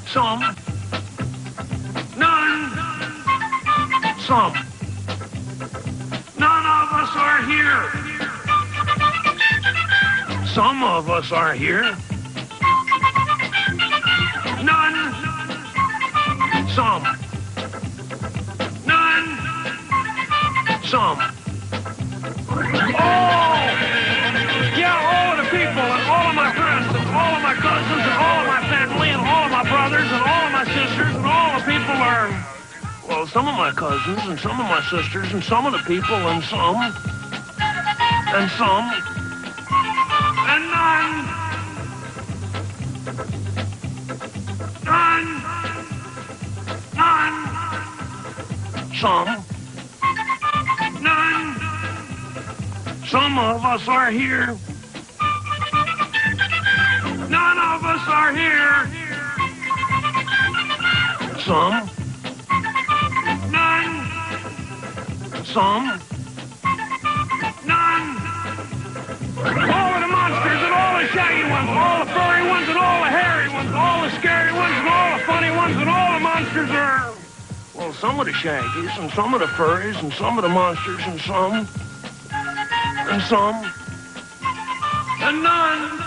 Some, none, some. None of us are here. Some of us are here. None, some. None, some. Oh! Yeah, all of the people and all of my friends and all of my cousins and all of my family and all of my brothers and all of my sisters and all the people are, well, some of my cousins and some of my sisters and some of the people and some and none. None. None. Some. None. Some of us are here. None of us are here. Some. None. Some. None. All of the monsters and all the shaggy ones, all the furry ones and all the hairy ones, all the scary ones and all the funny ones and all the monsters are... Well, some of the shaggies and some of the furries and some of the monsters and some... And none.